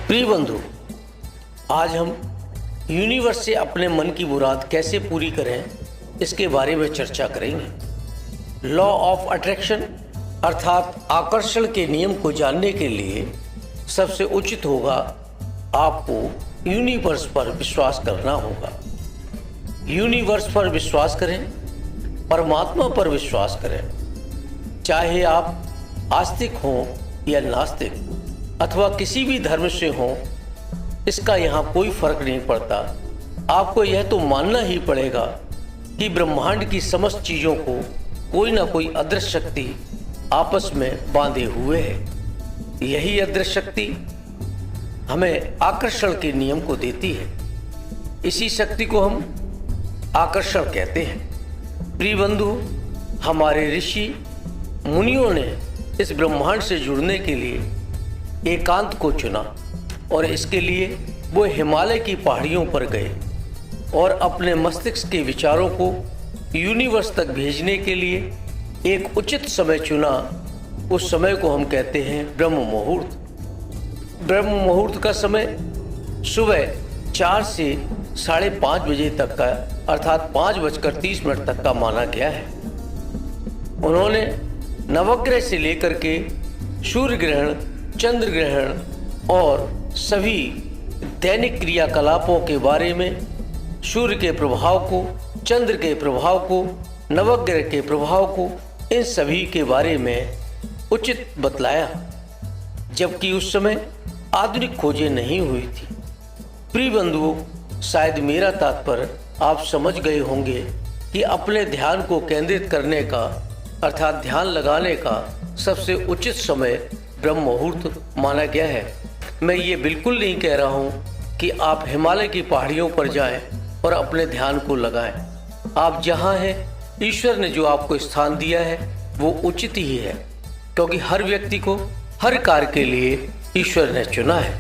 प्रिय बंधु, आज हम यूनिवर्स से अपने मन की मुराद कैसे पूरी करें इसके बारे में चर्चा करेंगे। लॉ ऑफ अट्रैक्शन अर्थात आकर्षण के नियम को जानने के लिए सबसे उचित होगा आपको यूनिवर्स पर विश्वास करना होगा। यूनिवर्स पर विश्वास करें, परमात्मा पर विश्वास करें। चाहे आप आस्तिक हों या नास्तिक अथवा किसी भी धर्म से हों, इसका यहाँ कोई फर्क नहीं पड़ता। आपको यह तो मानना ही पड़ेगा कि ब्रह्मांड की समस्त चीज़ों को कोई ना कोई अदृश्य शक्ति आपस में बांधे हुए है। यही अदृश्य शक्ति हमें आकर्षण के नियम को देती है। इसी शक्ति को हम आकर्षण कहते हैं। प्रिय बंधु, हमारे ऋषि मुनियों ने इस ब्रह्मांड से जुड़ने के लिए एकांत को चुना और इसके लिए वो हिमालय की पहाड़ियों पर गए और अपने मस्तिष्क के विचारों को यूनिवर्स तक भेजने के लिए एक उचित समय चुना। उस समय को हम कहते हैं ब्रह्म मुहूर्त। ब्रह्म मुहूर्त का समय सुबह 4 से 5:30 बजे तक का अर्थात 5:30 तक का माना गया है। उन्होंने नवग्रह से लेकर के सूर्य ग्रहण, चंद्र ग्रहण और सभी दैनिक क्रियाकलापों के बारे में, सूर्य के प्रभाव को, चंद्र के प्रभाव को, नवग्रह के प्रभाव को, इन सभी के बारे में उचित बतलाया, जबकि उस समय आधुनिक खोजें नहीं हुई थी। प्रिय बंधुओं, शायद मेरा तात्पर्य आप समझ गए होंगे कि अपने ध्यान को केंद्रित करने का अर्थात ध्यान लगाने का सबसे उचित समय ब्रह्म मुहूर्त माना गया है। मैं ये बिल्कुल नहीं कह रहा हूँ कि आप हिमालय की पहाड़ियों पर जाएं और अपने ध्यान को लगाएं। आप जहाँ हैं, ईश्वर ने जो आपको स्थान दिया है वो उचित ही है, क्योंकि हर व्यक्ति को हर कार्य के लिए ईश्वर ने चुना है।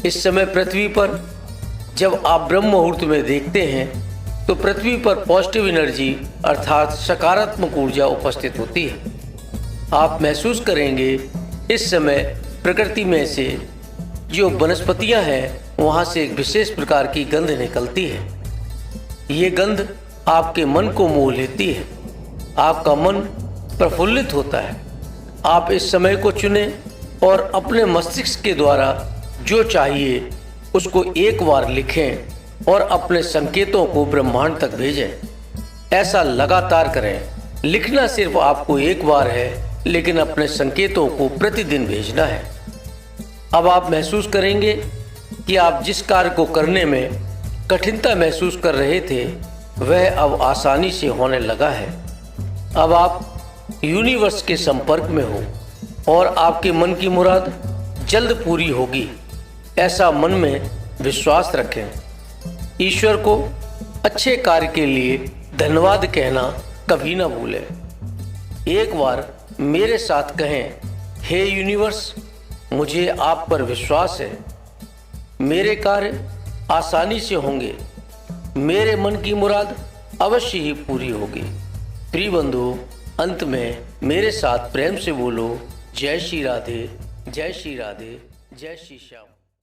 इस समय पृथ्वी पर जब आप ब्रह्म मुहूर्त में देखते हैं तो पृथ्वी पर पॉजिटिव एनर्जी अर्थात सकारात्मक ऊर्जा उपस्थित होती है। आप महसूस करेंगे इस समय प्रकृति में से जो वनस्पतियां हैं वहां से एक विशेष प्रकार की गंध निकलती है। ये गंध आपके मन को मोह लेती है, आपका मन प्रफुल्लित होता है। आप इस समय को चुनें और अपने मस्तिष्क के द्वारा जो चाहिए उसको एक बार लिखें और अपने संकेतों को ब्रह्मांड तक भेजें। ऐसा लगातार करें। लिखना सिर्फ आपको एक बार है, लेकिन अपने संकेतों को प्रतिदिन भेजना है। अब आप महसूस करेंगे कि आप जिस कार्य को करने में कठिनता महसूस कर रहे थे वह अब आसानी से होने लगा है। अब आप यूनिवर्स के संपर्क में हो और आपके मन की मुराद जल्द पूरी होगी, ऐसा मन में विश्वास रखें। ईश्वर को अच्छे कार्य के लिए धन्यवाद कहना कभी ना भूलें। एक बार मेरे साथ कहें, हे यूनिवर्स, मुझे आप पर विश्वास है। मेरे कार्य आसानी से होंगे। मेरे मन की मुराद अवश्य ही पूरी होगी। प्रिय बंधु, अंत में मेरे साथ प्रेम से बोलो, जय श्री राधे, जय श्री राधे, जय श्री श्याम।